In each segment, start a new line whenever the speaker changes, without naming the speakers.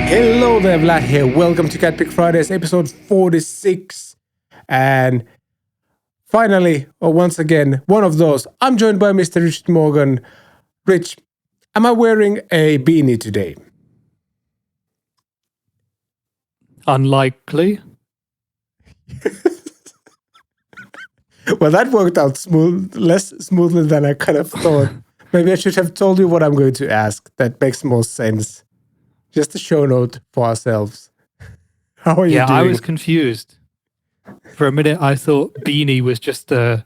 Hello there, Vlad here. Welcome to CatPick Fridays, episode 46. And finally, or once again, one of those. I'm joined by Mr. Richard Morgan. Rich, am I wearing a beanie today?
Unlikely.
Well, that worked out less smoothly than I kind of thought. Maybe I should have told you what I'm going to ask. That makes more sense. Just a show note for ourselves. How are you doing?
Yeah, I was confused. For a minute, I thought beanie was just a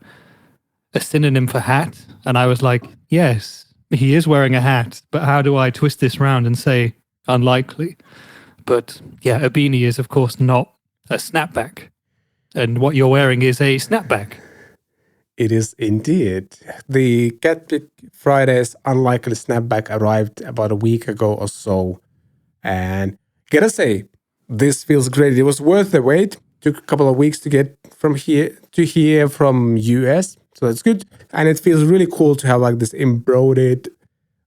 synonym for hat. And I was like, yes, he is wearing a hat. But how do I twist this round and say unlikely? But yeah, a beanie is, of course, not a snapback. And what you're wearing is a snapback.
It is indeed. The CatPick Fridays Unlikely Snapback arrived about a week ago or so. And gotta say, this feels great. It was worth the wait. Took a couple of weeks to get from here to here from US. So that's good. And it feels really cool to have like this embroidered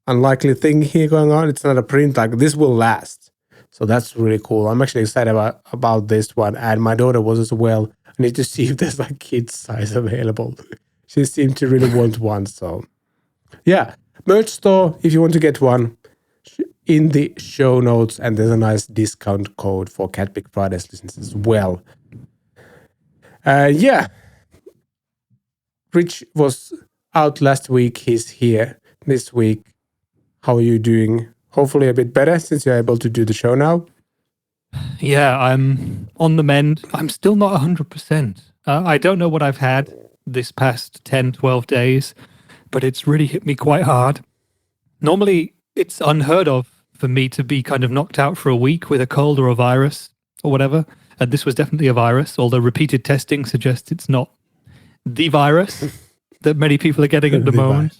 unlikely thing here going on. It's not a print, like this will last. So that's really cool. I'm actually excited about this one. And my daughter was as well. I need to see if there's like kids size available. She seemed to really want one. So yeah, merch store if you want to get one. In the show notes, and there's a nice discount code for CatPick Fridays listeners as well. Yeah, Rich was out last week. He's here this week. How are you doing? Hopefully a bit better since you're able to do the show now.
Yeah, I'm on the mend. I'm still not 100%. I don't know what I've had this past 10, 12 days, but it's really hit me quite hard. Normally, it's unheard of for me to be kind of knocked out for a week with a cold or a virus or whatever. And this was definitely a virus, although repeated testing suggests it's not the virus that many people are getting at the moment.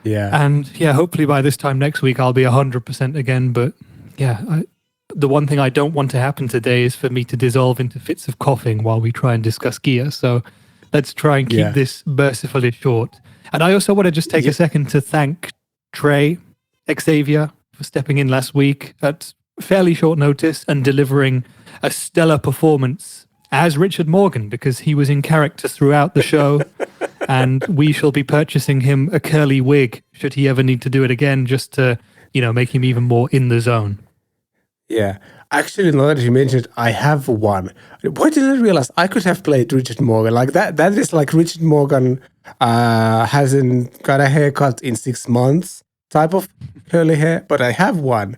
Yeah.
And yeah, hopefully by this time next week, I'll be 100% again. But yeah, the one thing I don't want to happen today is for me to dissolve into fits of coughing while we try and discuss gear. So let's try and keep this mercifully short. And I also want to just take a second to thank Trey, Xavier, for stepping in last week at fairly short notice and delivering a stellar performance as Richard Morgan, because he was in character throughout the show. And we shall be purchasing him a curly wig should he ever need to do it again, just to, make him even more in the zone.
Yeah. Actually, now that you mentioned, I have one. Why did I realize I could have played Richard Morgan? Like that is like Richard Morgan hasn't got a haircut in 6 months type of curly hair, but I have one.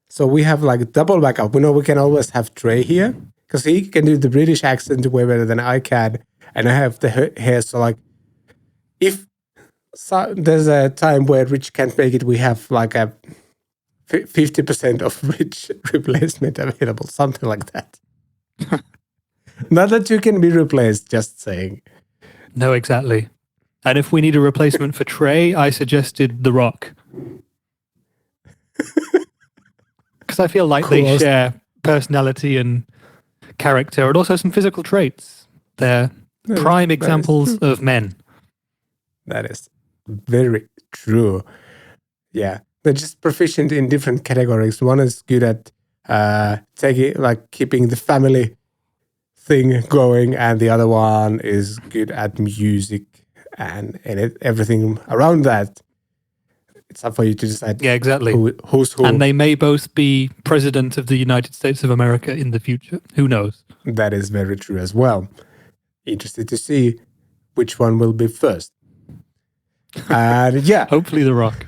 So we have like double backup. We know we can always have Trey here because he can do the British accent way better than I can. And I have the hair. So like if there's a time where Rich can't make it, we have like a 50% of Rich replacement available, something like that. Not that you can be replaced, just saying.
No, exactly. And if we need a replacement for Trey, I suggested The Rock. Because I feel like they share personality and character and also some physical traits. They're prime examples of men.
That is very true. Yeah. They're just proficient in different categories. One is good at keeping the family thing going, and the other one is good at music and everything around that. It's up for you to decide.
Yeah, exactly.
Who's who.
And they may both be president of the United States of America in the future. Who knows?
That is very true as well. Interested to see which one will be first. And yeah.
Hopefully The Rock.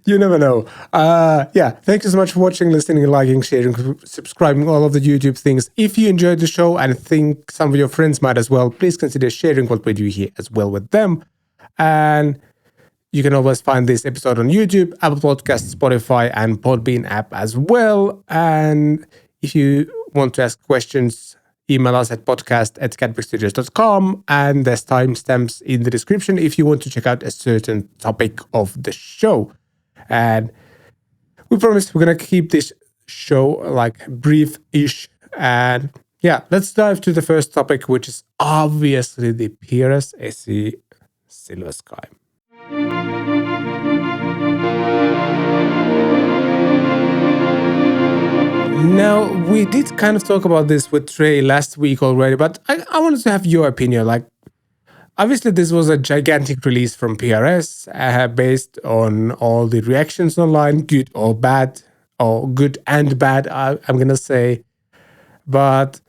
You never know. Thank you so much for watching, listening, liking, sharing, subscribing, all of the YouTube things. If you enjoyed the show and think some of your friends might as well, please consider sharing what we do here as well with them. And you can always find this episode on YouTube, Apple Podcasts, Spotify, and Podbean app as well. And if you want to ask questions, email us at podcast@catpickstudios.com, and there's timestamps in the description if you want to check out a certain topic of the show. And we promise we're going to keep this show like brief-ish. And yeah, let's dive to the first topic, which is obviously the PRS SE Silver Sky. Now, we did kind of talk about this with Trey last week already, but I wanted to have your opinion. Like, obviously, this was a gigantic release from PRS based on all the reactions online, good or bad, or good and bad, I'm going to say. But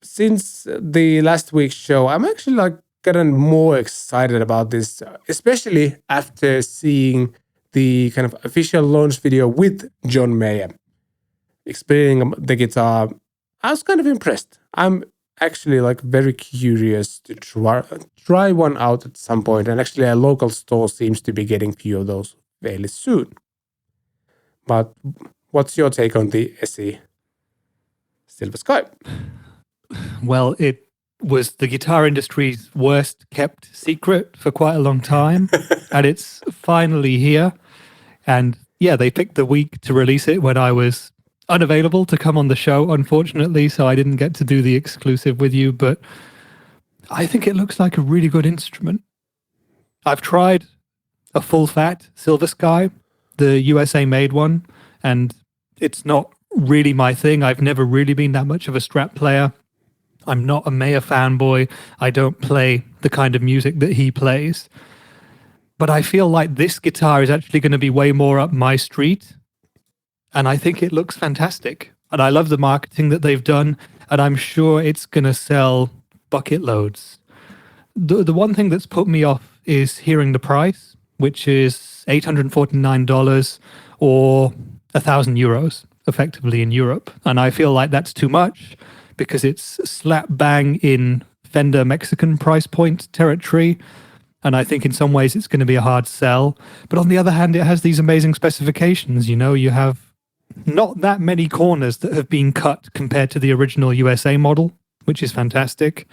since the last week's show, I'm actually like getting more excited about this, especially after seeing the kind of official launch video with John Mayer explaining the guitar. I was kind of impressed. I'm actually like very curious to try one out at some point, and actually a local store seems to be getting a few of those fairly soon. But what's your take on the SE Silver Sky?
Well, it was the guitar industry's worst kept secret for quite a long time, and it's finally here. And yeah, they picked the week to release it when I was unavailable to come on the show, unfortunately, so I didn't get to do the exclusive with you, but I think it looks like a really good instrument. I've tried a full fat Silver Sky, the USA made one, and it's not really my thing. I've never really been that much of a Strat player. I'm not a Mayer fanboy. I don't play the kind of music that he plays. But I feel like this guitar is actually going to be way more up my street. And I think it looks fantastic. And I love the marketing that they've done. And I'm sure it's going to sell bucket loads. The one thing that's put me off is hearing the price, which is $849 or €1,000, effectively in Europe. And I feel like that's too much because it's slap bang in Fender Mexican price point territory. And I think in some ways it's going to be a hard sell. But on the other hand, it has these amazing specifications. You know, you have not that many corners that have been cut compared to the original USA model, which is fantastic.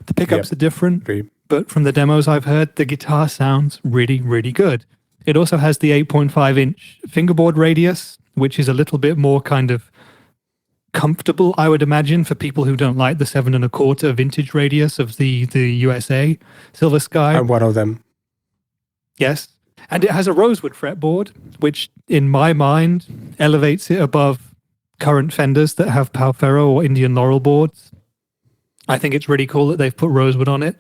The pickups are different, but from the demos I've heard, the guitar sounds really, really good. It also has the 8.5-inch fingerboard radius, which is a little bit more kind of comfortable, I would imagine, for people who don't like the 7.25 vintage radius of the USA Silver Sky.
I'm one of them.
Yes. And it has a rosewood fretboard, which in my mind elevates it above current Fenders that have Palfero or Indian Laurel boards. I think it's really cool that they've put rosewood on it.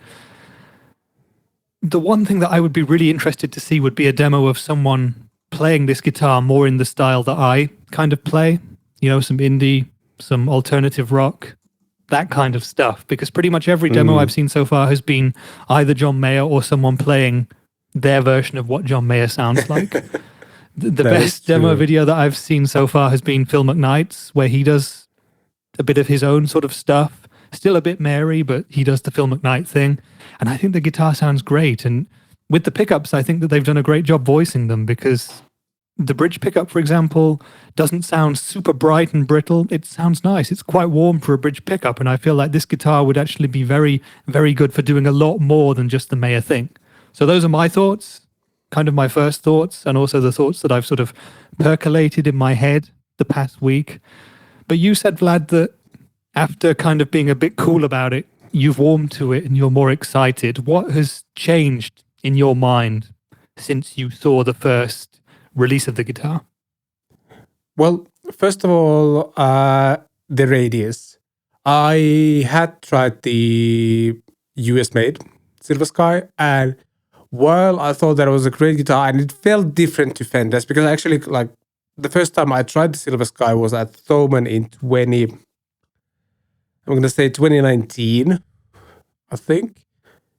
The one thing that I would be really interested to see would be a demo of someone playing this guitar more in the style that I kind of play. You know, some indie, some alternative rock, that kind of stuff. Because pretty much every demo I've seen so far has been either John Mayer or someone playing their version of what John Mayer sounds like. The best demo video that I've seen so far has been Phil McKnight's, where he does a bit of his own sort of stuff. Still a bit Mary, but he does the Phil McKnight thing. And I think the guitar sounds great. And with the pickups, I think that they've done a great job voicing them, because the bridge pickup, for example, doesn't sound super bright and brittle. It sounds nice. It's quite warm for a bridge pickup. And I feel like this guitar would actually be very, very good for doing a lot more than just the Mayer thing. So those are my thoughts, kind of my first thoughts, and also the thoughts that I've sort of percolated in my head the past week. But you said, Vlad, that after kind of being a bit cool about it, you've warmed to it and you're more excited. What has changed in your mind since you saw the first release of the guitar?
Well, first of all, the radius. I had tried the US-made Silver Sky, and while I thought that it was a great guitar, and it felt different to Fenders, because actually, like, the first time I tried the Silver Sky was at Thomann in 2019, I think.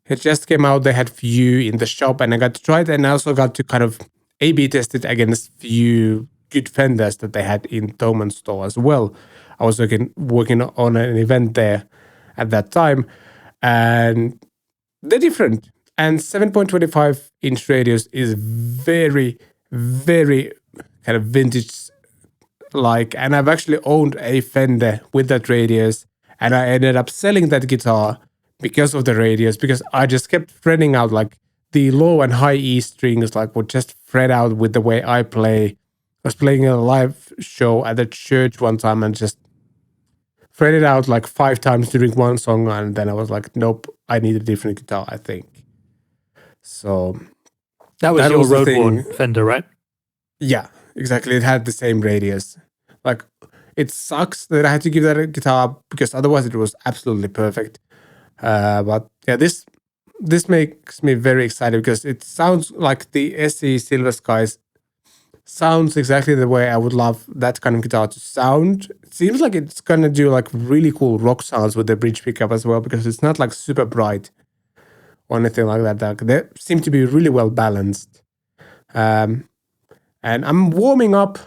It just came out, they had few in the shop, and I got to try it, and I also got to kind of A/B test it against few good Fenders that they had in Thomann store as well. I was working on an event there at that time, and they're different. And 7.25-inch radius is very, very kind of vintage-like. And I've actually owned a Fender with that radius, and I ended up selling that guitar because of the radius, because I just kept fretting out, like, the low and high E strings, like, would just fret out with the way I play. I was playing a live show at the church one time and just fretted out like 5 times during one song, and then I was like, nope, I need a different guitar, I think. So
that was your Roadworn Fender, right?
Yeah, exactly. It had the same radius. Like, It sucks that I had to give that a guitar up because otherwise it was absolutely perfect. But yeah, this makes me very excited because it sounds like the SE Silver Skies sounds exactly the way I would love that kind of guitar to sound. It seems like it's gonna do like really cool rock sounds with the bridge pickup as well because it's not like super bright or anything like that. Like, they seem to be really well balanced. And I'm warming up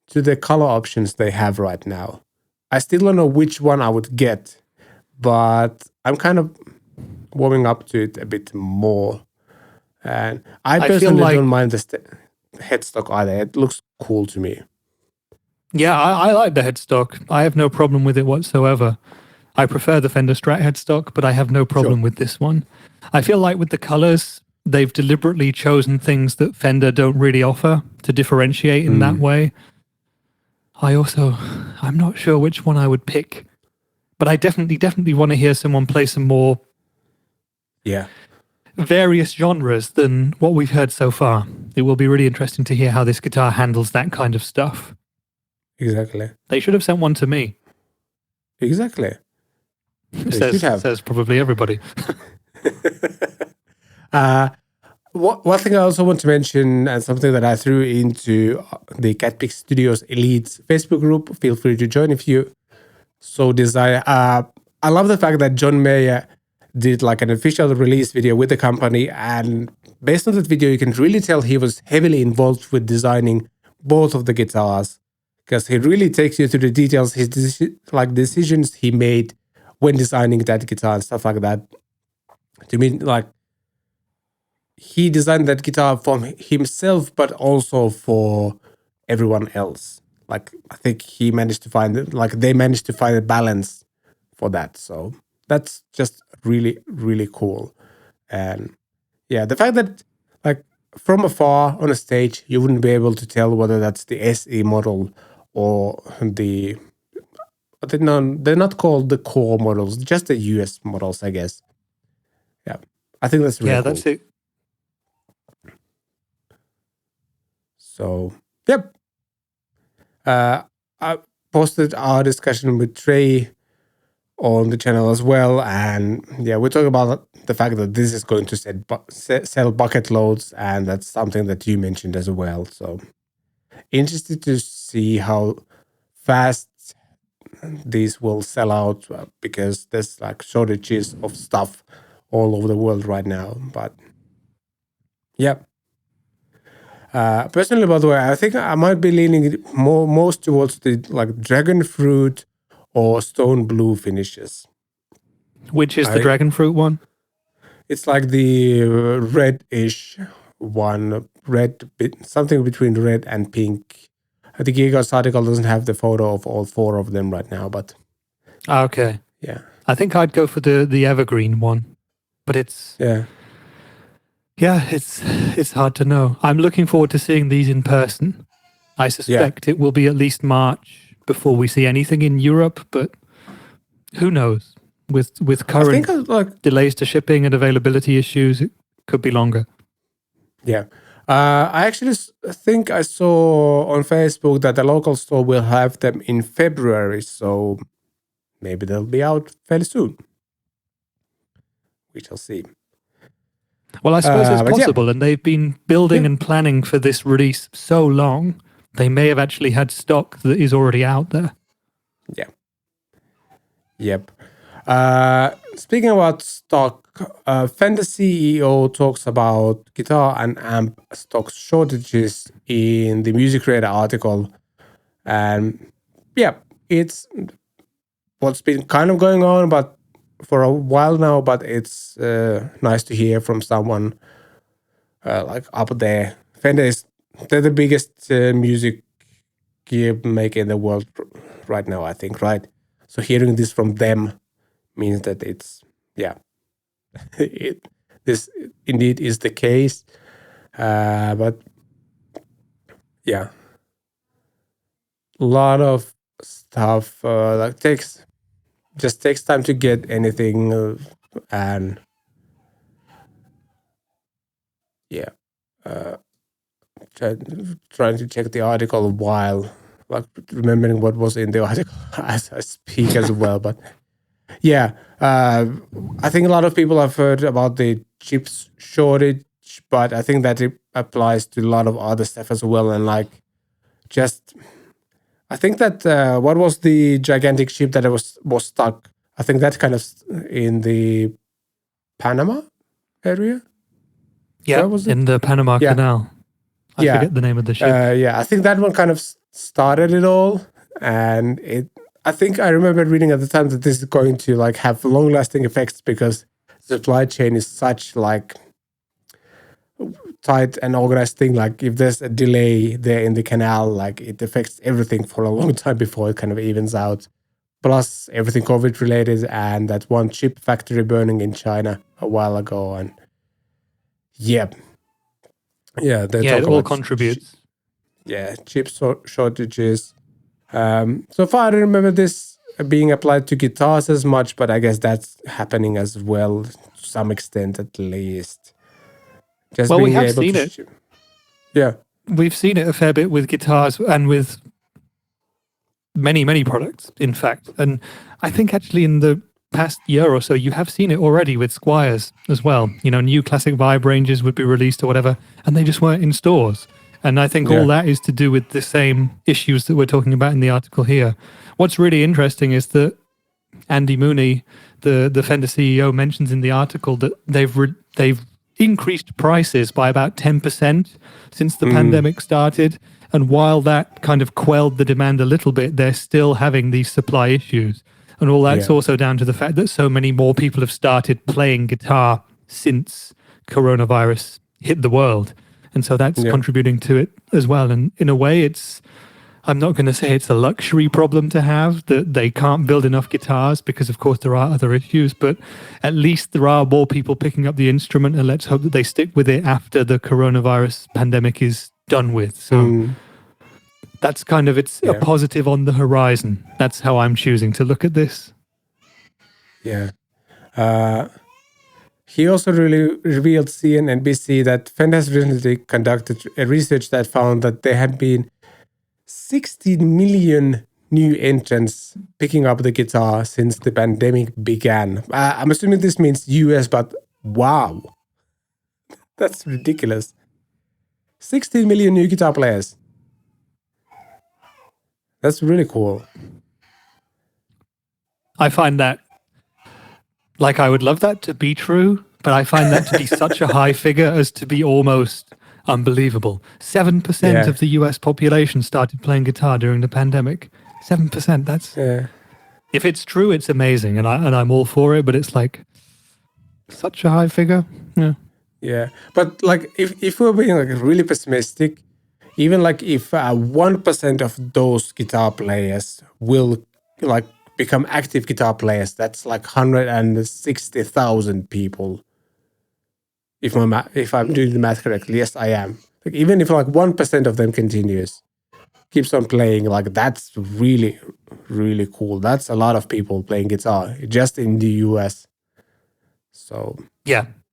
to the color options they have right now. I still don't know which one I would get, but I'm kind of warming up to it a bit more. And I
feel
personally
like-
don't mind the headstock either. It looks cool to me.
Yeah, I like the headstock. I have no problem with it whatsoever. I prefer the Fender Strat headstock, but I have no problem with this one. I feel like with the colors, they've deliberately chosen things that Fender don't really offer to differentiate in that way. I'm not sure which one I would pick, but I definitely want to hear someone play some more various genres than what we've heard so far. It will be really interesting to hear how this guitar handles that kind of stuff.
Exactly.
They should have sent one to me.
Exactly. They should have.
Says probably everybody.
One thing I also want to mention, and something that I threw into the CatPick Studios Elite Facebook group, feel free to join if you so desire. I love the fact that John Mayer did like an official release video with the company, and based on that video, you can really tell he was heavily involved with designing both of the guitars because he really takes you through the details, his decisions he made when designing that guitar and stuff like that. To me, like, he designed that guitar for himself, but also for everyone else. Like, I think they managed to find a balance for that. So that's just really, really cool. And yeah, the fact that like from afar on a stage, you wouldn't be able to tell whether that's the SE model or they're not called the core models, just the US models, I guess. Yeah, I think that's really cool.
That's it.
So, yep. I posted our discussion with Trey on the channel as well. And yeah, we talk about the fact that this is going to sell bucket loads. And that's something that you mentioned as well. So, interested to see how fast these will sell out because there's like shortages of stuff all over the world right now. But yeah. Personally, by the way, I think I might be leaning most towards the like dragon fruit or stone blue finishes.
Which is the dragon fruit one?
It's like the reddish one, something between red and pink. I think Giga's article doesn't have the photo of all four of them right now, but
okay.
Yeah.
I think I'd go for the evergreen one, but it's it's hard to know. I'm looking forward to seeing these in person. I suspect it will be at least March before we see anything in Europe, but who knows? With current delays to shipping and availability issues, it could be longer.
Yeah. I actually think I saw on Facebook that the local store will have them in February, so maybe they'll be out fairly soon. We shall see.
Well, I suppose it's possible, and they've been building and planning for this release so long, they may have actually had stock that is already out there.
Yeah. Yep. Speaking about stock, Fender CEO talks about guitar and amp stock shortages in the Music Radar article. And yeah, it's what's been kind of going on, but for a while now, but it's nice to hear from someone like up there. Fender they're the biggest music gear maker in the world right now, I think, right? So hearing this from them means that it's, this indeed is the case. But yeah, a lot of stuff takes time to get anything, and trying to check the article while like remembering what was in the article as I speak as well. But yeah, I think a lot of people have heard about the chips shortage, but I think that it applies to a lot of other stuff as well. And like, just I think that what was the gigantic ship that was stuck? I think that's kind of in the Panama area.
Yeah, in the Panama Canal. I forget the name of the ship.
Yeah, I think that one kind of started it all, and I think I remember reading at the time that this is going to like have long-lasting effects because the supply chain is such like tight and organized thing. Like if there's a delay there in the canal, like it affects everything for a long time before it kind of evens out. Plus everything COVID related, and that one chip factory burning in China a while ago, and it
all contributes.
Chip shortages. So far, I don't remember this being applied to guitars as much, but I guess that's happening as well to some extent, at least.
We have seen it.
Yeah,
we've seen it a fair bit with guitars and with many products, in fact. And I think actually in the past year or so, you have seen it already with Squiers as well. New classic vibe ranges would be released or whatever, and they just weren't in stores. And I think all that is to do with the same issues that we're talking about in the article here. What's really interesting is that Andy Mooney, the Fender CEO, mentions in the article that they've increased prices by about 10% since the pandemic started. And while that kind of quelled the demand a little bit, they're still having these supply issues. And all that's also down to the fact that so many more people have started playing guitar since coronavirus hit the world. And so that's contributing to it as well. And in a way, I'm not going to say it's a luxury problem to have, that they can't build enough guitars, because of course there are other issues, but at least there are more people picking up the instrument, and let's hope that they stick with it after the coronavirus pandemic is done with. So that's kind of, it's a positive on the horizon. That's how I'm choosing to look at this.
Yeah. He also really revealed CNBC that Fender has recently conducted a research that found that there had been 16 million new entrants picking up the guitar since the pandemic began. I'm assuming this means US, but wow. That's ridiculous. 16 million new guitar players. That's really cool.
I find that, like, I would love that to be true, but I find that to be such a high figure as to be almost unbelievable. 7% of the US population started playing guitar during the pandemic. 7%, that's... If it's true, it's amazing, and I'm all for it, but it's like such a high figure.
Yeah, but like if we're being like really pessimistic, even like if 1% of those guitar players will like become active guitar players, that's like 160,000 people. If I'm doing the math correctly, yes, I am. Like even if like 1% of them continues, keeps on playing, like that's really, really cool. That's a lot of people playing guitar just in the US. So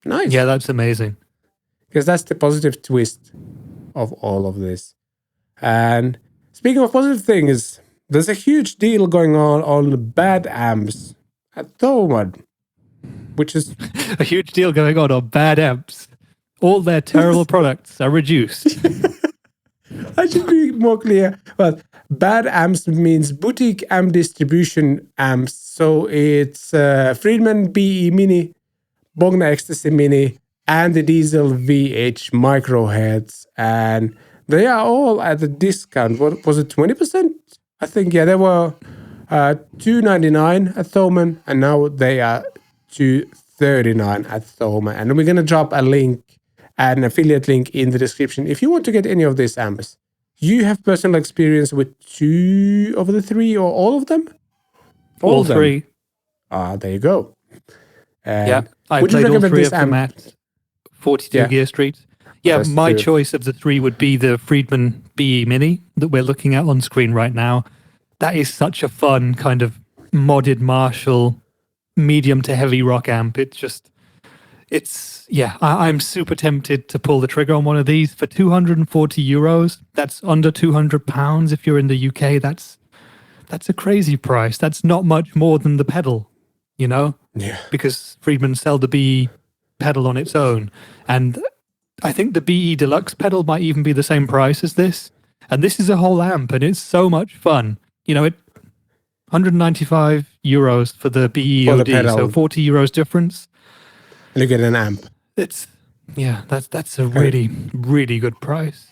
nice. Yeah, that's amazing.
Because that's the positive twist of all of this. And speaking of positive things, there's a huge deal going on bad amps at Thomann, which is
a huge deal going on bad amps. All their terrible products are reduced.
I should be more clear. Well, bad amps means boutique amp distribution amps. So it's Friedman BE Mini, Bogner Ecstasy Mini, and the Diesel VH micro heads. And they are all at a discount. What was it, 20%? I think, they were $299 at Thomann, and now they are $239 at Thomann. And we're going to drop a link, an affiliate link in the description if you want to get any of these amps. You have personal experience with 2 of the 3 or all of them?
All 3.
There you go.
I played all 3 of them at 42 Gear Street. Yeah, my choice of the 3 would be the Friedman BE Mini that we're looking at on screen right now. That is such a fun kind of modded Marshall medium to heavy rock amp. I'm super tempted to pull the trigger on one of these for €240. That's under £200 if you're in the UK. That's a crazy price. That's not much more than the pedal,
Yeah.
because Friedman sell the BE pedal on its own. And I think the BE Deluxe pedal might even be the same price as this. And this is a whole amp, and it's so much fun. €195 for the BE
For the
OD,
pedal.
so €40 difference.
And you get an amp.
That's a really, really good price.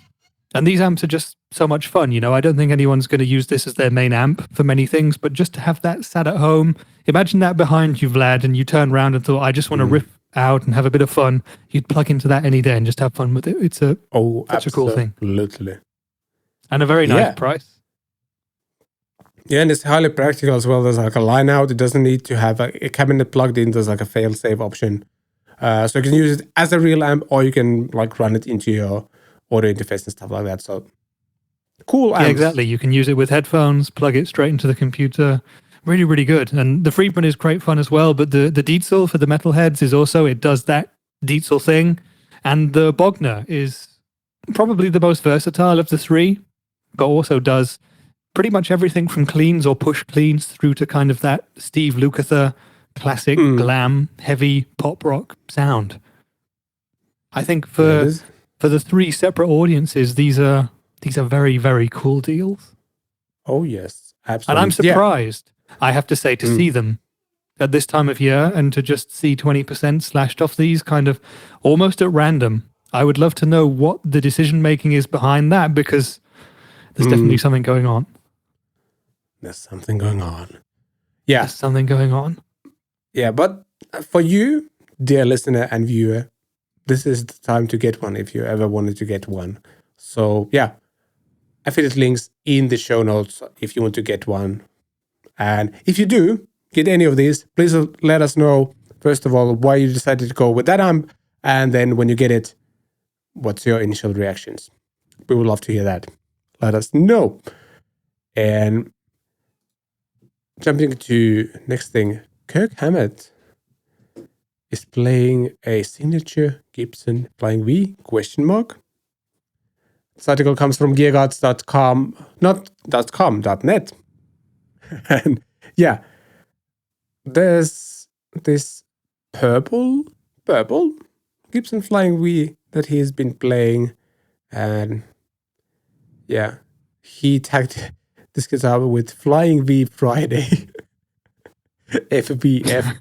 And these amps are just so much fun. I don't think anyone's going to use this as their main amp for many things, but just to have that sat at home, imagine that behind you, Vlad, and you turn around and thought, I just want to riff out and have a bit of fun. You'd plug into that any day and just have fun with it. It's such a cool thing.
Absolutely.
And a very nice price.
Yeah, and it's highly practical as well. There's like a line out. It doesn't need to have a cabinet plugged in. There's like a fail-safe option. So you can use it as a real amp, or you can like run it into your audio interface and stuff like that. So cool amps.
Yeah, exactly. You can use it with headphones, plug it straight into the computer. Really, really good. And the Friedman is great fun as well. But the Dietzel for the metalheads is also, it does that Dietzel thing. And the Bogner is probably the most versatile of the three, but also does pretty much everything from cleans or push cleans through to kind of that Steve Lukather classic glam, heavy pop rock sound. I think for the three separate audiences, these are very, very cool deals.
Oh, yes. Absolutely.
And I'm surprised, I have to say, to see them at this time of year and to just see 20% slashed off these kind of almost at random. I would love to know what the decision-making is behind that, because there's definitely something going on.
There's something going on. Yeah.
There's something going on.
Yeah, but for you, dear listener and viewer, this is the time to get one if you ever wanted to get one. So, yeah, affiliate links in the show notes if you want to get one. And if you do get any of these, please let us know, first of all, why you decided to go with that amp. And then when you get it, what's your initial reactions? We would love to hear that. Let us know. And jumping to next thing, Kirk Hammet is playing a signature Gibson Flying V ? This article comes from gearguards.com, not .com, .net. And yeah, there's this purple Gibson Flying V that he's been playing, and yeah, he tagged this guitar with Flying V Friday. FVF.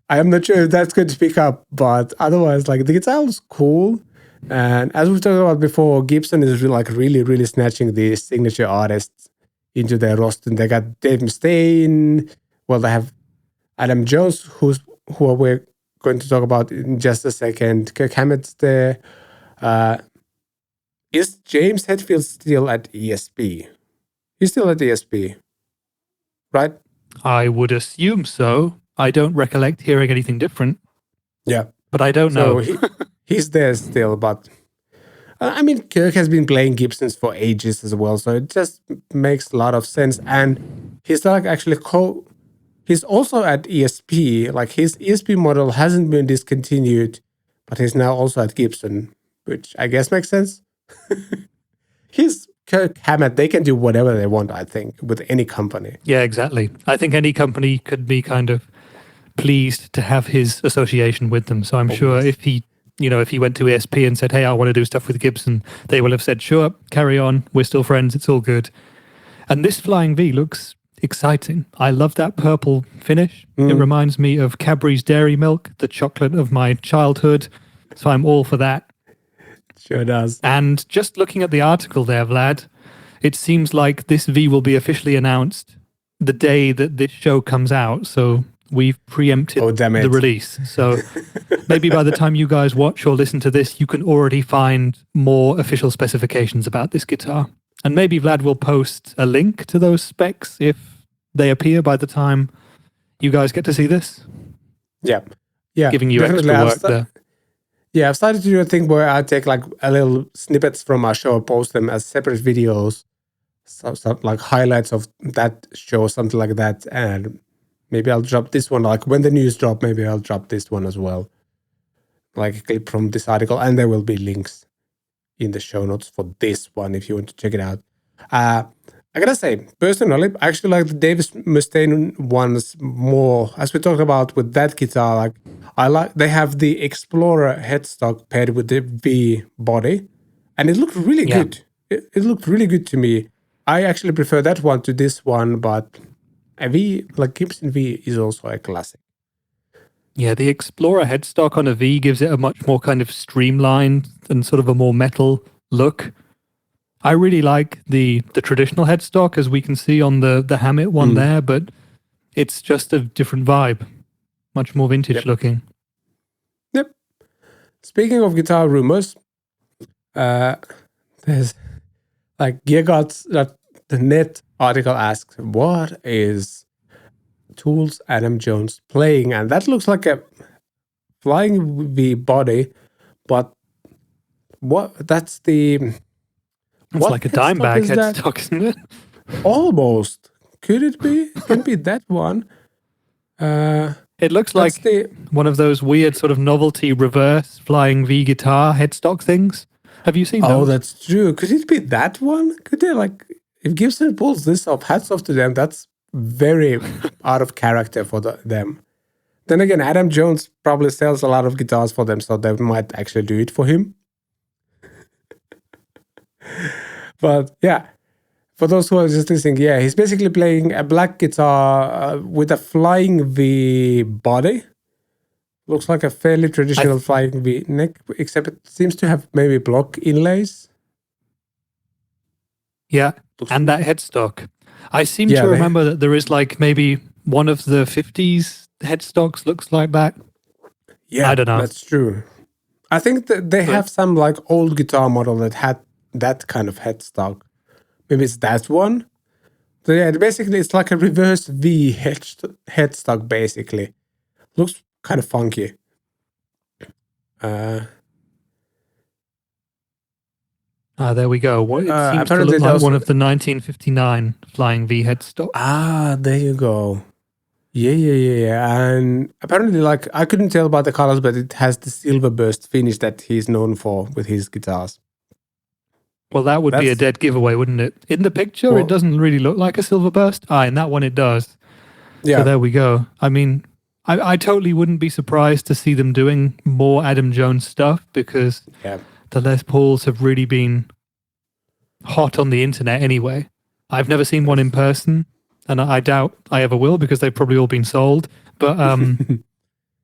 I am not sure if that's going to pick up, but otherwise, like, the guitar was cool. And as we've talked about before, Gibson is really, really snatching these signature artists into their roster. They got Dave Mustaine. Well, they have Adam Jones, who we're going to talk about in just a second. Kirk Hammet's there. Is James Hetfield still at ESP? He's still at ESP, right?
I would assume so. I don't recollect hearing anything different.
Yeah.
But I don't know.
He's there still, but I mean, Kirk has been playing Gibsons for ages as well, so it just makes a lot of sense. And he's like actually he's also at ESP. Like, his ESP model hasn't been discontinued, but he's now also at Gibson, which I guess makes sense. He's Kirk Hammett. They can do whatever they want, I think, with any company.
Yeah, exactly. I think any company could be kind of pleased to have his association with them. So I'm sure if he went to ESP and said, hey, I want to do stuff with Gibson, they will have said, sure, carry on. We're still friends. It's all good. And this Flying V looks exciting. I love that purple finish. It reminds me of Cadbury's Dairy Milk, the chocolate of my childhood. So I'm all for that.
Sure does.
And just looking at the article there, Vlad, it seems like this V will be officially announced the day that this show comes out. So we've preempted the release. So maybe by the time you guys watch or listen to this, you can already find more official specifications about this guitar. And maybe Vlad will post a link to those specs if they appear by the time you guys get to see this.
Yeah.
Giving you extra work there.
Yeah, I've started to do a thing where I take like a little snippets from our show, post them as separate videos, some like highlights of that show, something like that. And maybe I'll drop this one. Like when the news drop, maybe I'll drop this one as well. like a clip from this article, and there will be links in the show notes for this one if you want to check it out. I gotta say, personally, I actually like the Davis Mustaine ones more. As we talked about with that guitar, like they have the Explorer headstock paired with the V body, and it looked really good. It looked really good to me. I actually prefer that one to this one, but a V, like Gibson V, is also a classic.
Yeah, the Explorer headstock on a V gives it a much more kind of streamlined and sort of a more metal look. I really like the traditional headstock, as we can see on the Hammet one there, but it's just a different vibe, much more vintage looking.
Yep. Speaking of guitar rumors, there's like GearGuards, that the net article asks, what is Tool's Adam Jones playing? And that looks like a flying V body, but that's the...
It's like a Dimebag headstock, isn't it?
Almost. Could it be? Can be that one.
It looks like one of those weird sort of novelty reverse flying V guitar headstock things. Have you seen those?
Oh, that's true. Could it be that one? Could they if Gibson pulls this off, hats off to them. That's very out of character for them. Then again, Adam Jones probably sells a lot of guitars for them, so they might actually do it for him. But yeah, for those who are just listening, he's basically playing a black guitar with a flying V body. Looks like a fairly traditional flying V neck, except it seems to have maybe block inlays.
Yeah, and that headstock. I seem to remember that there is like maybe one of the 50s headstocks looks like that.
Yeah,
I don't know.
That's true. I think that they have some like old guitar model that had that kind of headstock. Maybe it's that one. So yeah, basically it's like a reverse V headstock basically. Looks kind of funky.
There we go. It seems to
apparently
look like one of the 1959 flying V headstock.
There you go. Yeah. And apparently, like, I couldn't tell by the colors, but it has the silver burst finish that he's known for with his guitars.
Well, that would be a dead giveaway, wouldn't it? In the picture, it doesn't really look like a silver burst. In that one it does. Yeah. So there we go. I mean, I totally wouldn't be surprised to see them doing more Adam Jones stuff, because the Les Pauls have really been hot on the internet anyway. I've never seen one in person, and I doubt I ever will, because they've probably all been sold. But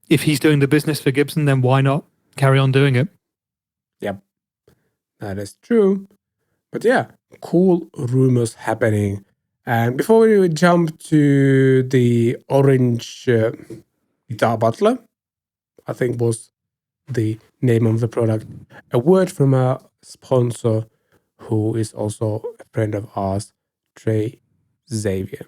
if he's doing the business for Gibson, then why not carry on doing it?
Yep, that is true. But yeah, cool rumors happening. And before we jump to the orange guitar Butler, I think was the name of the product, a word from our sponsor, who is also a friend of ours, Trey Xavier.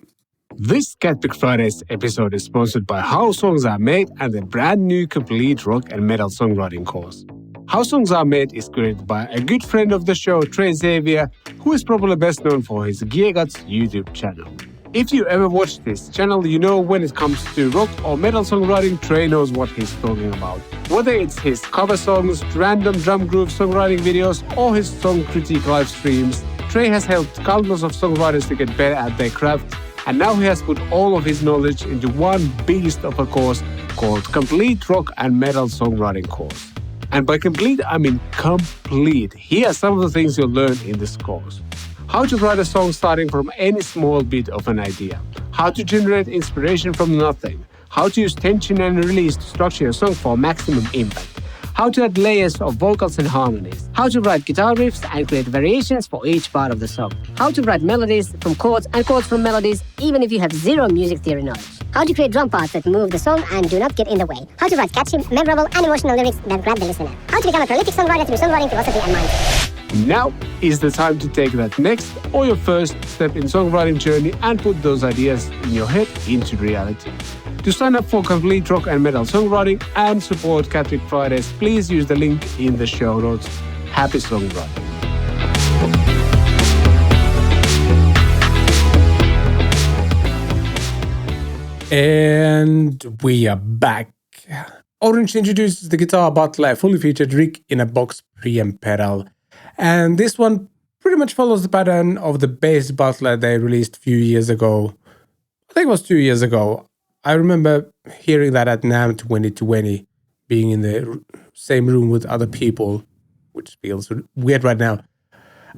This CatPick Fridays episode is sponsored by How Songs Are Made and the brand new complete rock and metal songwriting course. How Songs Are Made is created by a good friend of the show, Trey Xavier, who is probably best known for his GearGuards YouTube channel. If you ever watch this channel, you know when it comes to rock or metal songwriting, Trey knows what he's talking about. Whether it's his cover songs, random drum groove songwriting videos, or his song critique live streams, Trey has helped countless of songwriters to get better at their craft, and now he has put all of his knowledge into one beast of a course called Complete Rock and Metal Songwriting Course. And by complete, I mean complete. Here are some of the things you'll learn in this course. How to write a song starting from any small bit of an idea. How to generate inspiration from nothing. How to use tension and release to structure a song for maximum impact. How to add layers of vocals and harmonies. How to write guitar riffs and create variations for each part of the song. How to write melodies from chords and chords from melodies, even if you have zero music theory knowledge. How to create drum parts that move the song and do not get in the way. How to write catchy, memorable, and emotional lyrics that grab the listener. How to become a prolific songwriter through songwriting philosophy and mindset. Now is the time to take that next or your first step in songwriting journey and put those ideas in your head into reality. To sign up for Complete Rock and Metal Songwriting and support CatPick Fridays, please use the link in the show notes. Happy songwriting.
And we are back. Orange introduces the Guitar Butler, a fully featured rig-in-a-box preamp pedal. And this one pretty much follows the pattern of the bass Butler they released a few years ago. I think it was 2 years ago. I remember hearing that at NAMM 2020, being in the same room with other people, which feels weird right now.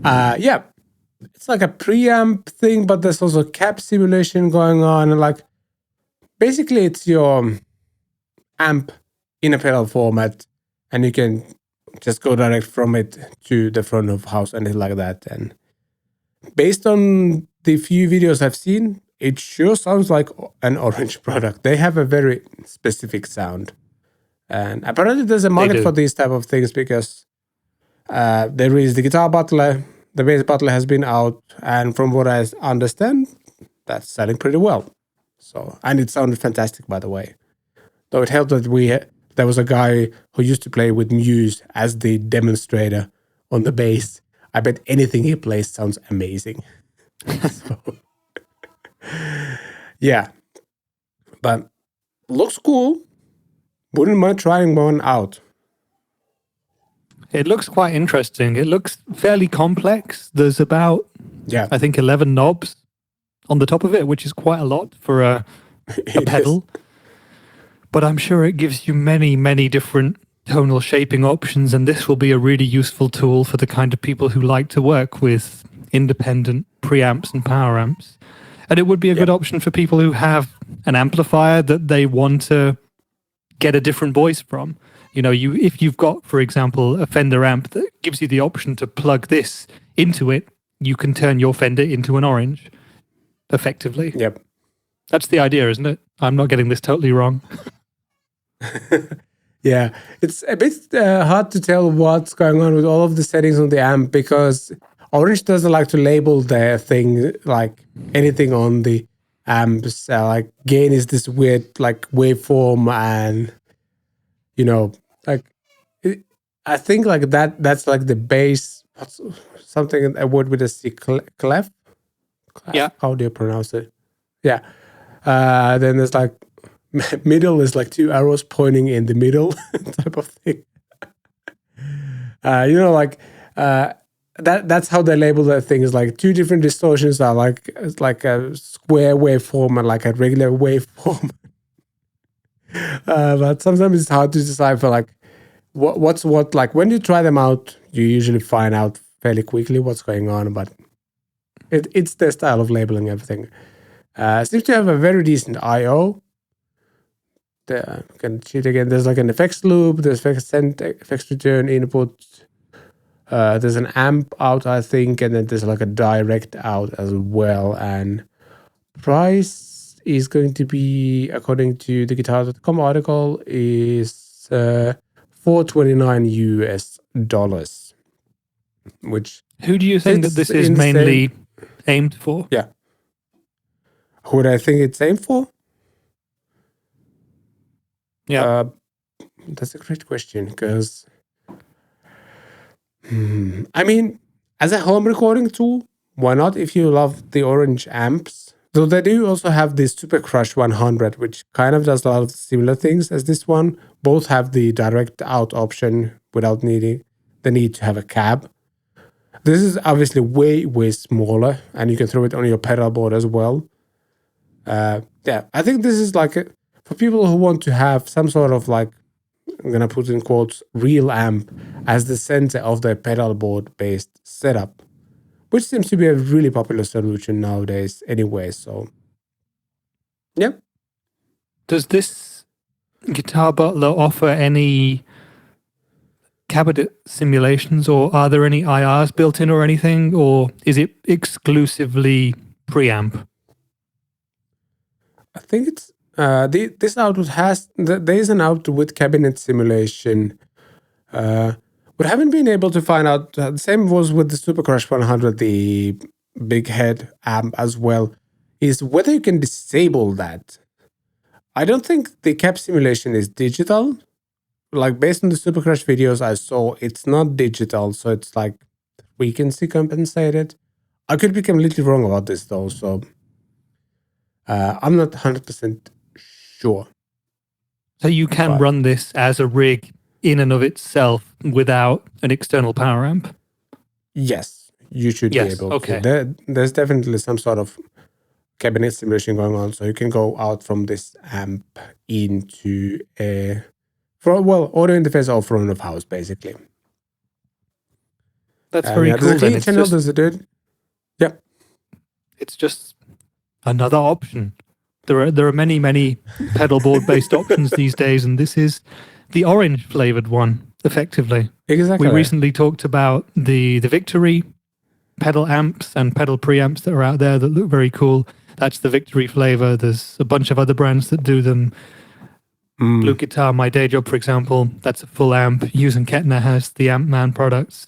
Yeah, it's like a preamp thing, but there's also cab simulation going on. And like, basically, it's your amp in a pedal format, and you can just go direct from it to the front of house and anything like that. And based on the few videos I've seen, it sure sounds like an Orange product. They have a very specific sound. And apparently there's a market for these type of things because there is the Guitar Butler, the bass Butler has been out, and from what I understand, that's selling pretty well. So, and it sounded fantastic, by the way. Though it helped that there was a guy who used to play with Muse as the demonstrator on the bass. I bet anything he plays sounds amazing. So, yeah, but looks cool. Wouldn't mind trying one out.
It looks quite interesting. It looks fairly complex. There's about, I think, 11 knobs on the top of it, which is quite a lot for a pedal. Is. But I'm sure it gives you many, many different tonal shaping options, and this will be a really useful tool for the kind of people who like to work with independent preamps and power amps. And it would be a good option for people who have an amplifier that they want to get a different voice from. You know, if you've got, for example, a Fender amp that gives you the option to plug this into it, you can turn your Fender into an Orange, effectively.
Yep.
That's the idea, isn't it? I'm not getting this totally wrong.
Yeah, it's a bit hard to tell what's going on with all of the settings on the amp because Orange doesn't like to label their thing like anything on the amps. Like gain is this weird like waveform, and you know, like I think like that's like the bass. Something, a word with a C, clef.
Yeah.
How do you pronounce it? Yeah. Then there's like middle is like two arrows pointing in the middle type of thing. You know, like that's how they label the things. Like two different distortions are like it's like a square waveform and like a regular waveform. But sometimes it's hard to decipher like what's what. Like when you try them out, you usually find out fairly quickly what's going on. But it's their style of labeling everything. Seems to have a very decent I/O. Can cheat again. There's like an effects loop. There's effects return input. There's an amp out, I think, and then there's like a direct out as well. And price is going to be, according to the Guitar.com article, is $429. Which
who do you think that this is mainly aimed for?
Yeah. Who do I think it's aimed for?
Yeah.
That's a great question because, I mean, as a home recording tool, why not if you love the Orange amps? Though they do also have this Super Crush 100, which kind of does a lot of similar things as this one. Both have the direct out option without needing the need to have a cab. This is obviously way, way smaller, and you can throw it on your pedal board as well. Yeah, I think this is like for people who want to have some sort of like, I'm going to put in quotes, real amp as the center of their pedal board based setup, which seems to be a really popular solution nowadays anyway. So, yeah.
Does this Guitar Butler offer any cabinet simulations, or are there any IRs built in or anything, or is it exclusively preamp?
I think it's this output has there is an output with cabinet simulation. We haven't been able to find out. The same was with the Super Crush 100, the big head amp as well. Is whether you can disable that. I don't think the cab simulation is digital. Like based on the Super Crush videos I saw, it's not digital, so it's like frequency compensated. I could be completely wrong about this though, so I'm not 100% sure.
So you can run this as a rig in and of itself without an external power amp?
Yes, you should be able
okay.
to. There's definitely some sort of cabinet simulation going on, so you can go out from this amp into audio interface or front of house, basically.
That's very cool.
There's a clean
then.
channel, there's a dude. Yep.
It's just another option. There are many pedal board based options these days, and this is the orange flavored one, effectively.
Exactly.
We recently talked about the Victory pedal amps and pedal preamps that are out there that look very cool. That's the Victory flavor. There's a bunch of other brands that do them. Blue Guitar, my day job, for example, that's a full amp. Using Kettner has the Ampman products.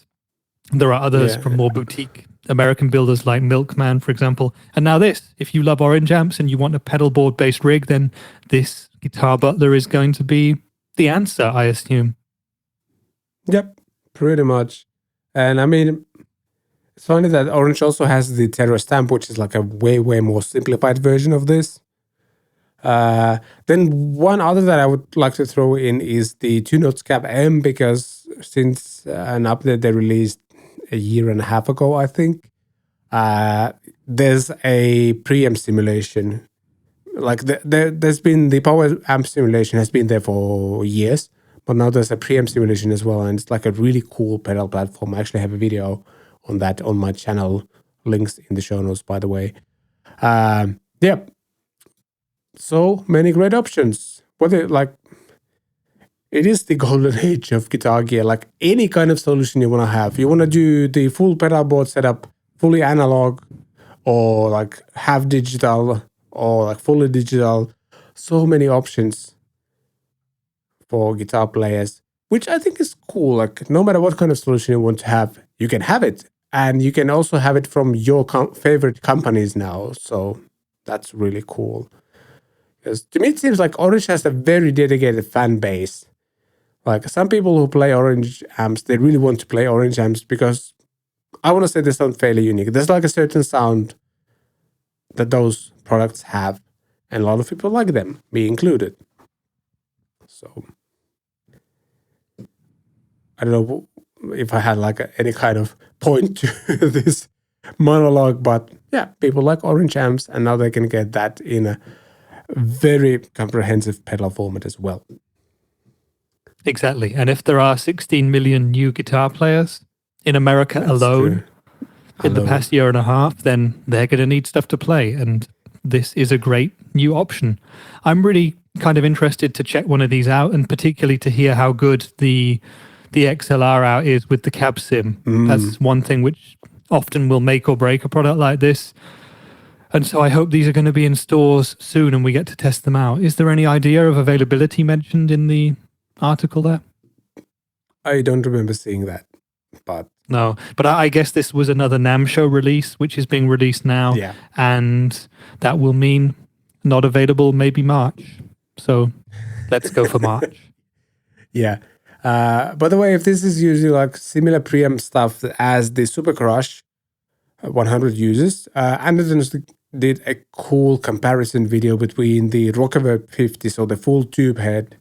There are others from more boutique American builders like Milkman, for example. And now this, if you love orange amps and you want a pedal board based rig, then this Guitar Butler is going to be the answer, I assume.
Yep, pretty much. And I mean, it's funny that Orange also has the Terra Stamp, which is like a way more simplified version of this. Then one other that I would like to throw in is the 2-Note Scap M, because since an update they released a year and a half ago, I think, there's a preamp simulation. Like there's been the power amp simulation has been there for years, but now there's a preamp simulation as well, and it's like a really cool pedal platform. I actually have a video on that on my channel. Links in the show notes, by the way. So many great options. It is the golden age of guitar gear. Like any kind of solution you want to have. You want to do the full pedal board setup, fully analog, or like half digital, or like fully digital. So many options for guitar players, which I think is cool. Like no matter what kind of solution you want to have, you can have it. And you can also have it from your favorite companies now. So that's really cool. Because to me, it seems like Orange has a very dedicated fan base. Like some people who play Orange amps, they really want to play Orange amps because I want to say they sound fairly unique. There's like a certain sound that those products have, and a lot of people like them, me included. So I don't know if I had like any kind of point to this monologue, but yeah, people like Orange amps, and now they can get that in a very comprehensive pedal format as well.
Exactly. And if there are 16 million new guitar players in America alone in the past year and a half, then they're going to need stuff to play. And this is a great new option. I'm really kind of interested to check one of these out, and particularly to hear how good the XLR out is with the cab sim. That's one thing which often will make or break a product like this. And so I hope these are going to be in stores soon and we get to test them out. Is there any idea of availability mentioned in the article there?
I don't remember seeing that, but...
No, but I guess this was another NAMM show release, which is being released now.
Yeah.
And that will mean not available maybe March. So let's go for March.
Yeah. By the way, if this is using like similar preamp stuff as the Super Crush 100 uses, Anderton did a cool comparison video between the Reverb 50, so the full tube head,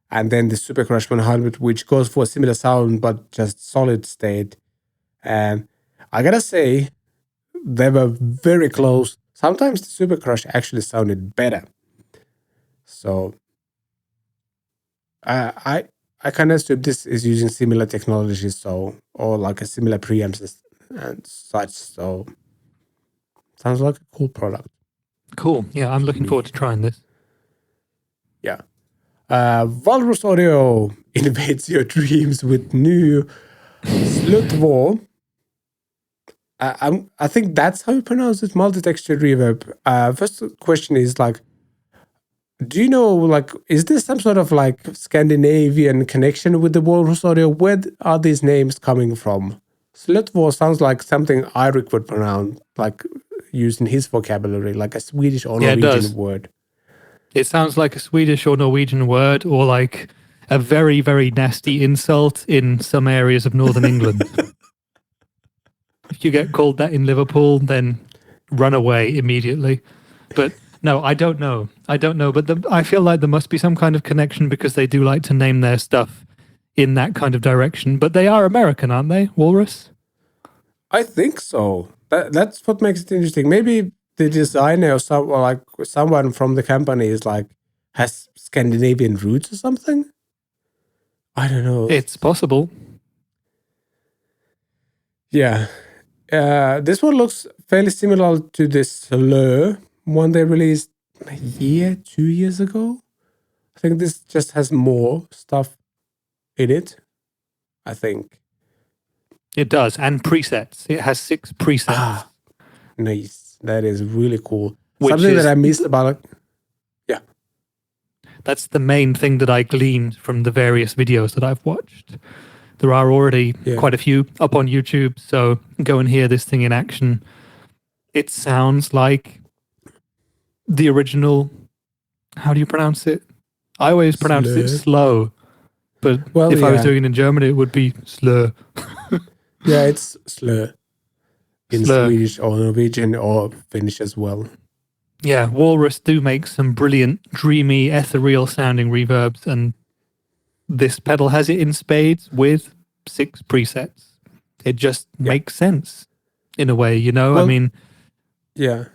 and then the Super Crush 100, which goes for a similar sound but just solid state. And I gotta say, they were very close. Sometimes the Super Crush actually sounded better. So I kind of assume this is using similar technologies, or like a similar preamps and such. So sounds like a cool product.
Cool. Yeah, I'm looking forward to trying this.
Yeah. Walrus Audio invades your dreams with new Slötvå. I think that's how you pronounce it, multi-texture reverb. First question is like, do you know, like, is this some sort of like Scandinavian connection with the Walrus Audio? Where are these names coming from? Slötvå sounds like something Eirik would pronounce, like using his vocabulary, like a Swedish or Norwegian word.
It sounds like a Swedish or Norwegian word, or like a very, very nasty insult in some areas of northern England. If you get called that in Liverpool, then run away immediately. But no, I don't know. I don't know, but I feel like there must be some kind of connection because they do like to name their stuff in that kind of direction. But they are American, aren't they, Walrus?
I think so. That's what makes it interesting. Maybe the designer or someone from the company is has Scandinavian roots or something. I don't know.
It's possible.
Yeah. This one looks fairly similar to the Slö one they released 2 years ago. I think this just has more stuff in it, I think.
It does. And presets. It has 6 presets.
Ah, nice. That is really cool.
Which
Something
is-
that I missed about it. Yeah.
That's the main thing that I gleaned from the various videos that I've watched. There are already quite a few up on YouTube, so go and hear this thing in action. It sounds like the original. How do you pronounce it? I always pronounce it slow, but if I was doing it in German, it would be slö.
Yeah, it's Slö in
Slö.
Swedish or Norwegian or Finnish as well.
Yeah, Walrus do make some brilliant, dreamy, ethereal sounding reverbs, and this pedal has it in spades with 6 presets. It just makes sense in a way, you know?
Well,
I mean,
yeah.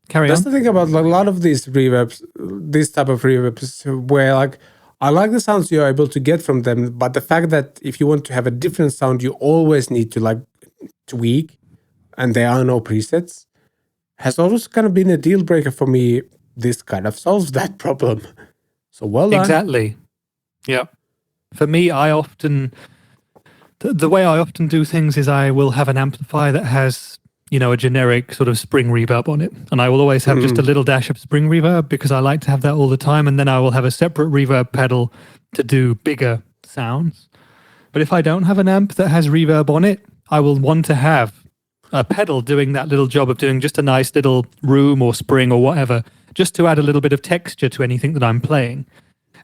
Carry
That's
on.
the thing about a lot of these reverbs, this type of reverbs, where I like the sounds you're able to get from them, but the fact that if you want to have a different sound, you always need to tweak, and there are no presets, has always kind of been a deal breaker for me. This kind of solves that problem. So well done.
Exactly. Yeah. For me, I often, the way I often do things is I will have an amplifier that has, a generic sort of spring reverb on it. And I will always have just a little dash of spring reverb because I like to have that all the time. And then I will have a separate reverb pedal to do bigger sounds. But if I don't have an amp that has reverb on it, I will want to have a pedal doing that little job of doing just a nice little room or spring or whatever, just to add a little bit of texture to anything that I'm playing.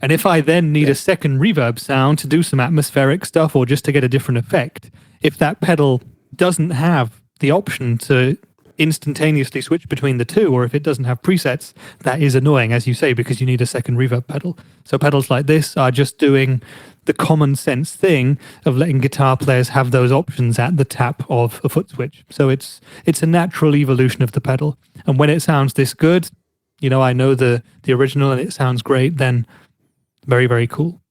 And if I then need a second reverb sound to do some atmospheric stuff or just to get a different effect, if that pedal doesn't have the option to instantaneously switch between the two, or if it doesn't have presets, that is annoying, as you say, because you need a second reverb pedal. So pedals like this are just doing the common sense thing of letting guitar players have those options at the tap of a foot switch. So it's a natural evolution of the pedal. And when it sounds this good, I know the original and it sounds great, then very, very cool.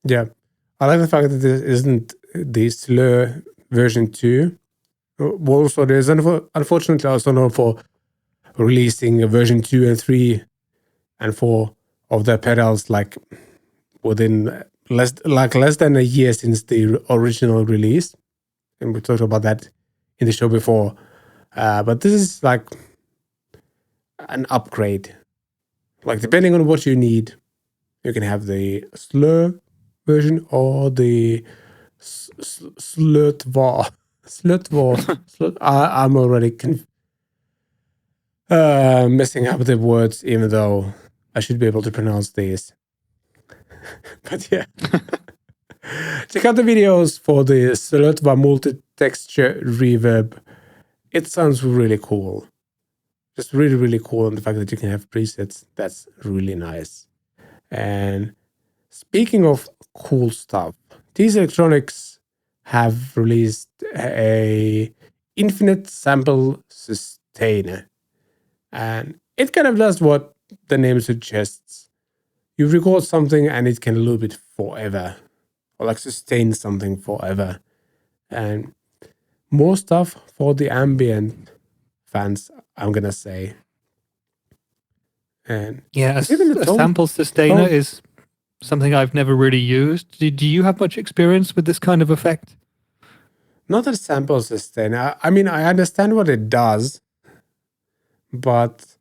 Yeah. I like the fact that this isn't the Slö version 2. Also, there's unfortunately also known for releasing a version 2 and 3 and 4 of their pedals within less than a year since the original release. And we talked about that in the show before. But this is an upgrade. Depending on what you need, you can have the Slö version or the Slötvå. I'm already messing up the words, even though I should be able to pronounce these. But yeah. Check out the videos for the Slötvå multi-texture reverb. It sounds really cool. Just really, really cool. And the fact that you can have presets, that's really nice. And speaking of cool stuff, TC Electronics have released a infinite sample sustainer. And it kind of does what the name suggests. You record something and it can loop it forever. Or sustain something forever. And more stuff for the ambient fans, I'm gonna say. And
yeah, a sample sustainer is something I've never really used. Do you have much experience with this kind of effect?
Not a sample sustainer. I mean, I understand what it does, but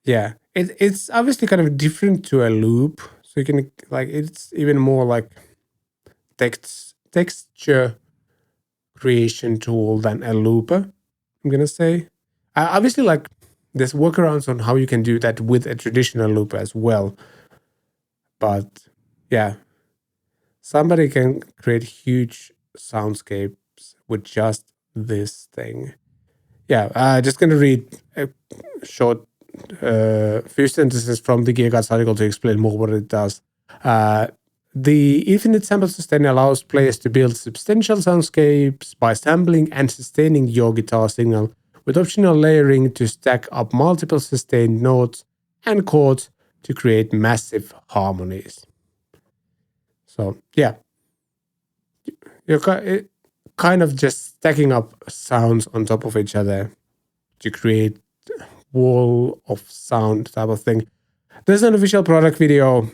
yeah, it's obviously kind of different to a loop. So you can it's even more texture creation tool than a looper, I'm gonna say. Obviously, there's workarounds on how you can do that with a traditional looper as well. But yeah, somebody can create huge soundscapes with just this thing. Yeah, just gonna read a short few sentences from the GearGuides article to explain more what it does. The infinite sample sustain allows players to build substantial soundscapes by sampling and sustaining your guitar signal with optional layering to stack up multiple sustained notes and chords to create massive harmonies. So yeah, you're kind of just stacking up sounds on top of each other to create wall of sound type of thing. There's an official product video,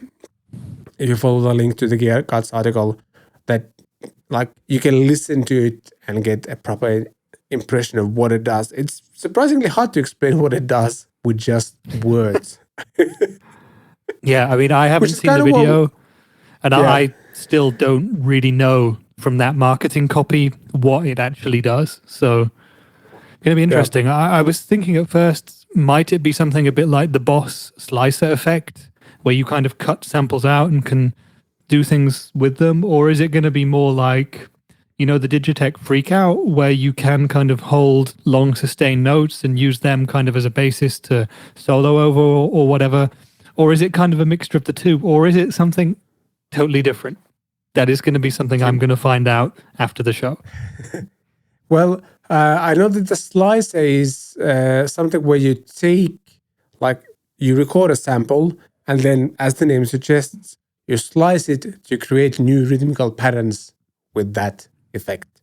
if you follow the link to the GearGuides article, that like you can listen to it and get a proper impression of what it does. It's surprisingly hard to explain what it does with just words.
Yeah, I mean, I haven't seen the video, and I still don't really know from that marketing copy what it actually does. So it's going to be interesting. Yeah. I was thinking at first, might it be something a bit like the Boss slicer effect, where you kind of cut samples out and can do things with them? Or is it going to be more like, you know, the Digitech Freakout, where you can kind of hold long sustained notes and use them kind of as a basis to solo over or whatever? Or is it kind of a mixture of the two? Or is it something totally different? That is going to be something I'm going to find out after the show.
Well, I know that the slicer is something where you take, like, you record a sample, and then, as the name suggests, you slice it to create new rhythmical patterns with that effect.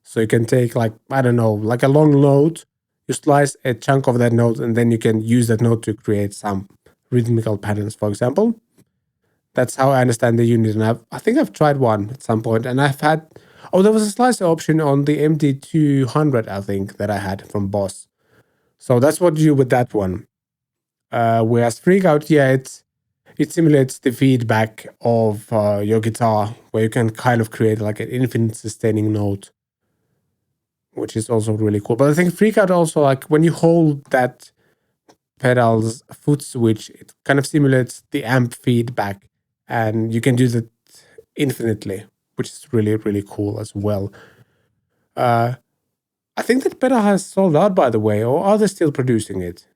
So you can take, like, I don't know, like a long note, you slice a chunk of that note, and then you can use that note to create some rhythmical patterns, for example. That's how I understand the unit. And I think I've tried one at some point, and I've had, there was a slicer option on the MT200, I think, that I had from Boss. So that's what you do with that one. Whereas Freakout, it simulates the feedback of your guitar, where you can kind of create like an infinite sustaining note, which is also really cool. But I think Freakout also, like when you hold that pedal's foot switch, it kind of simulates the amp feedback, and you can do that infinitely, which is really, really cool as well. I think that pedal has sold out, by the way, or are they still producing it?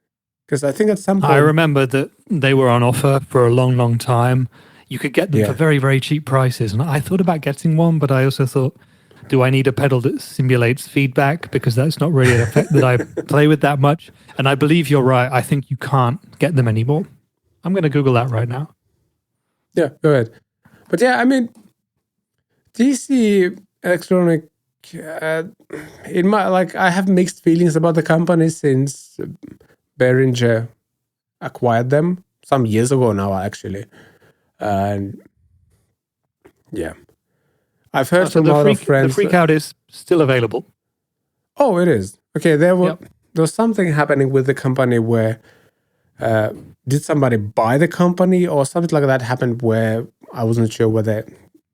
Because I think at some point...
I remember that they were on offer for a long, long time. You could get them for very, very cheap prices. And I thought about getting one, but I also thought, do I need a pedal that simulates feedback? Because that's not really an effect that I play with that much. And I believe you're right. I think you can't get them anymore. I'm going to Google that right now.
Yeah, go ahead. But yeah, I mean, DC Electronic, I have mixed feelings about the company since Behringer acquired them some years ago now, actually. And yeah, I've heard from a lot of friends.
The Freakout is still available.
Oh, it is. Okay, there was something happening with the company where did somebody buy the company or something like that happened, where I wasn't sure whether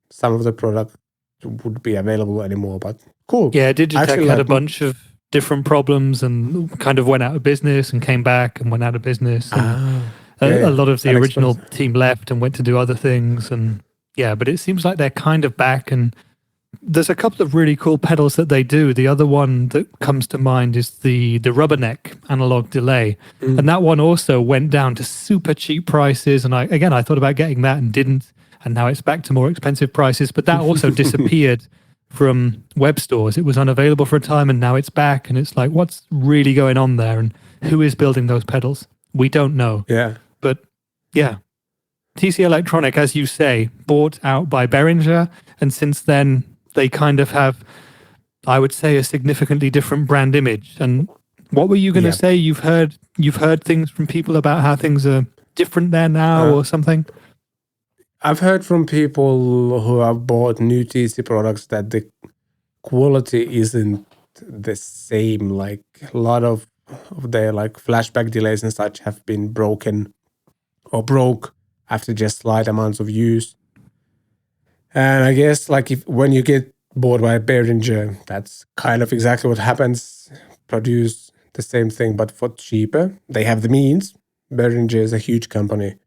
some of the product would be available anymore, but cool.
Yeah, Digitech had a bunch of different problems and kind of went out of business and came back and went out of business. And a lot of the original team left and went to do other things. And yeah, but it seems like they're kind of back, and there's a couple of really cool pedals that they do. The other one that comes to mind is the Rubberneck analog delay. And that one also went down to super cheap prices. And I thought about getting that and didn't. And now it's back to more expensive prices. But that also disappeared from web stores. It was unavailable for a time, and now it's back. And it's like, what's really going on there? And who is building those pedals? We don't know.
Yeah.
But yeah, TC Electronic, as you say, bought out by Behringer. And since then, they kind of have, I would say, a significantly different brand image. And what were you going to say? You've heard things from people about how things are different there now or something?
I've heard from people who have bought new TC products that the quality isn't the same. Like a lot of their like flashback delays and such have been broken or broke after just slight amounts of use. And I guess like when you get bought by Behringer, that's kind of exactly what happens. Produce the same thing, but for cheaper. They have the means. Behringer is a huge company,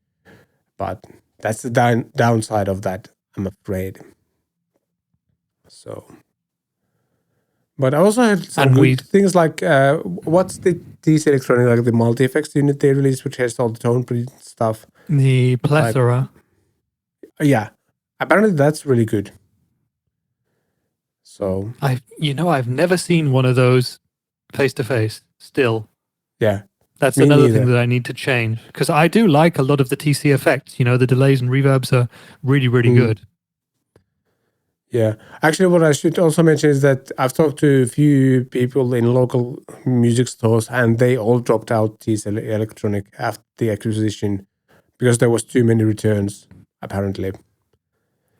but that's the downside of that, I'm afraid. So, But I also had some
And
good things like, what's the DC Electronic, like the multi-effects unit they released, which has all the tone pretty stuff.
The plethora.
Yeah. Apparently that's really good. So.
I've never seen one of those face to face still.
Yeah.
That's
Me
another
neither.
thing that I need to change, because I do like a lot of the TC effects. The delays and reverbs are really, really good.
Yeah. Actually, what I should also mention is that I've talked to a few people in local music stores, and they all dropped out TC Electronic after the acquisition because there was too many returns, apparently.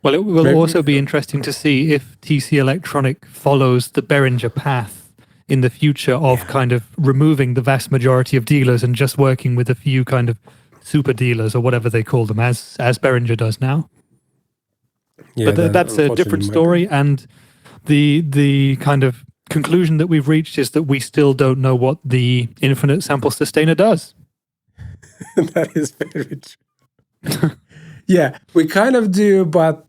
Well, it will also be interesting to see if TC Electronic follows the Behringer path in the future of kind of removing the vast majority of dealers and just working with a few kind of super dealers or whatever they call them, as Behringer does now.
Yeah,
but that's a different story, and the kind of conclusion that we've reached is that we still don't know what the infinite sample sustainer does.
That is very true. Yeah, we kind of do, but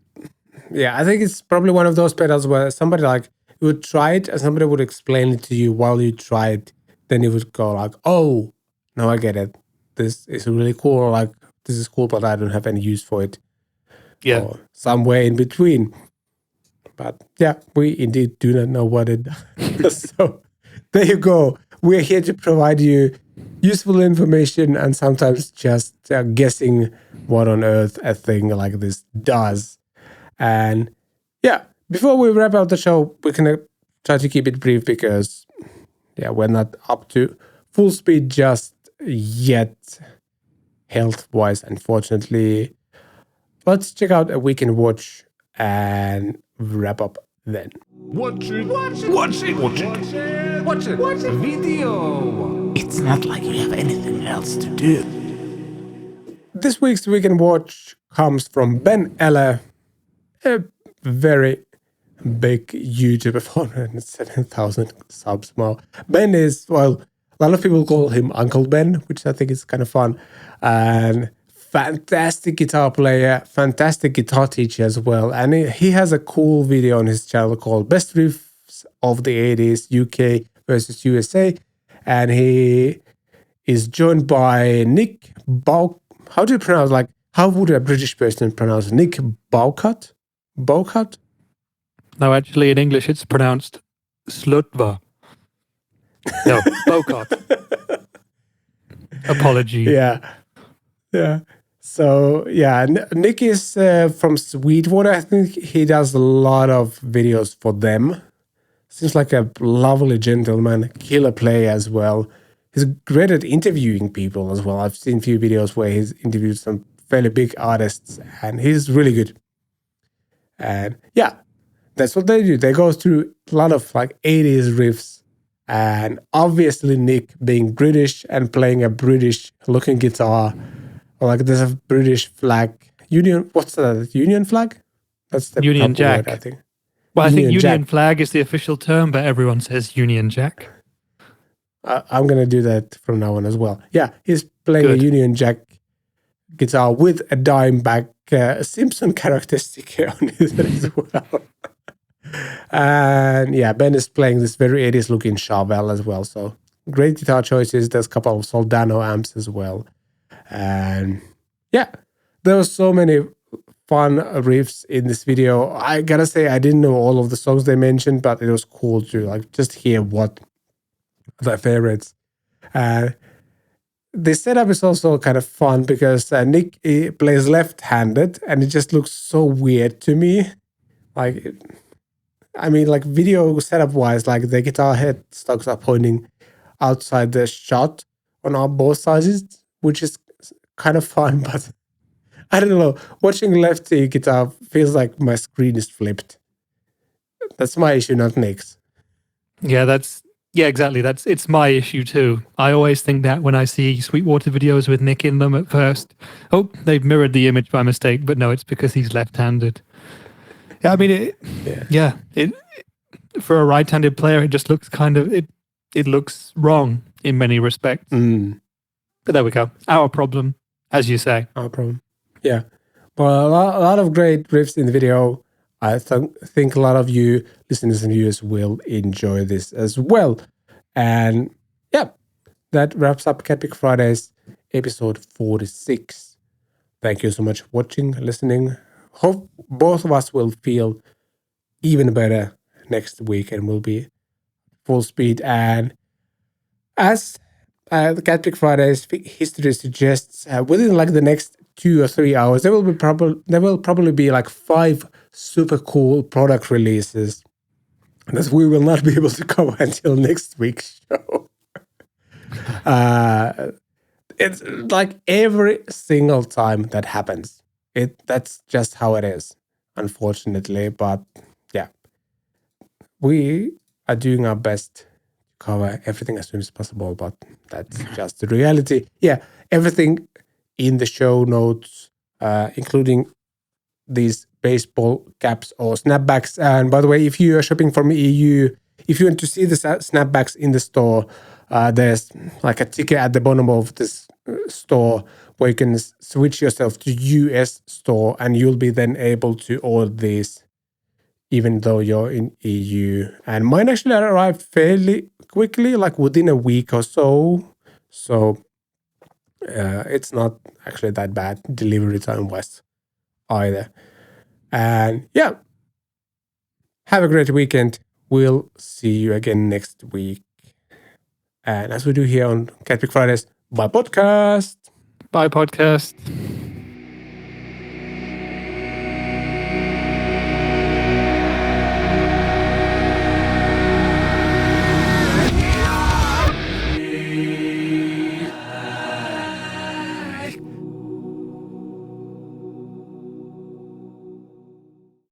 yeah, I think it's probably one of those pedals where somebody like would try it and somebody would explain it to you while you try it. Then you would go like, oh, no, I get it. This is really cool. Like, this is cool, but I don't have any use for it.
Yeah.
Or somewhere in between. But yeah, we indeed do not know what it does. So there you go. We're here to provide you useful information and sometimes just guessing what on earth a thing like this does. And yeah, before we wrap up the show, we're going to try to keep it brief because, yeah, we're not up to full speed just yet, health-wise, unfortunately. Let's check out a weekend watch and wrap up then.
Watch it. Video. It's not like you have anything else to do.
This week's weekend watch comes from Ben Eller, a very big YouTuber, 407,000 subs now. Ben is, well, a lot of people call him Uncle Ben, which I think is kind of fun. And fantastic guitar player, fantastic guitar teacher as well. And he has a cool video on his channel called Best Riffs of the 80s, UK versus USA. And he is joined by Nick Bauk. How do you pronounce, like, how would a British person pronounce Nick Baukat? Baukat?
No, actually, in English, it's pronounced Slötvå. No, Bokot. Apology.
Yeah. So, yeah, Nick is from Sweetwater. I think he does a lot of videos for them. Seems like a lovely gentleman, killer player as well. He's great at interviewing people as well. I've seen a few videos where he's interviewed some fairly big artists, and he's really good. And yeah, that's what they do. They go through a lot of like 80s riffs, and obviously Nick being British and playing a British looking guitar, or like there's a British flag. What's that? Union flag? That's the
Union
proper
Jack.
word, I think.
Well, I think Union
Jack.
flag is the official term, but everyone says Union Jack.
I'm going to do that from now on as well. Yeah, he's playing
Good.
a Union Jack guitar with a Dimeback Simpson characteristic on it as well. And yeah, Ben is playing this very 80s looking Charvel as well. So great guitar choices. There's a couple of Soldano amps as well. And yeah, there were so many fun riffs in this video. I gotta say, I didn't know all of the songs they mentioned, but it was cool to like just hear what their favorites. The setup is also kind of fun because Nick plays left-handed, and it just looks so weird to me. Like, I mean, like video setup-wise, like the guitar headstocks are pointing outside the shot on both sides, which is kind of fun, but I don't know. Watching lefty guitar feels like my screen is flipped. That's my issue, not Nick's.
Yeah, exactly. It's my issue too. I always think that when I see Sweetwater videos with Nick in them at first. Oh, they've mirrored the image by mistake, but no, it's because he's left-handed. Yeah, I mean, it for a right-handed player, it just looks kind of it looks wrong in many respects. But there we go. Our problem, as you say.
Our problem. Yeah. Well, a lot of great riffs in the video. I think a lot of you listeners and viewers will enjoy this as well. And yeah, that wraps up CatPick Fridays episode 46. Thank you so much for watching, listening. Hope both of us will feel even better next week and will be full speed. And as the CatPick Fridays history suggests, within like the next 2 or 3 hours, there will probably be like 5 super cool product releases that we will not be able to cover until next week's show. It's like every single time that happens. That's just how it is, unfortunately. But yeah, we are doing our best to cover everything as soon as possible, but that's just the reality. Yeah, everything in the show notes, including these baseball caps or snapbacks. And by the way, if you are shopping from EU, if you want to see the snapbacks in the store, there's like a ticket at the bottom of this store where you can switch yourself to US store, and you'll be then able to order these even though you're in EU. And mine actually arrived fairly quickly, like within a week or so. So it's not actually that bad delivery time wise either. And yeah, have a great weekend. We'll see you again next week. And as we do here on CatPick Fridays, bye podcast.
Bye, podcast.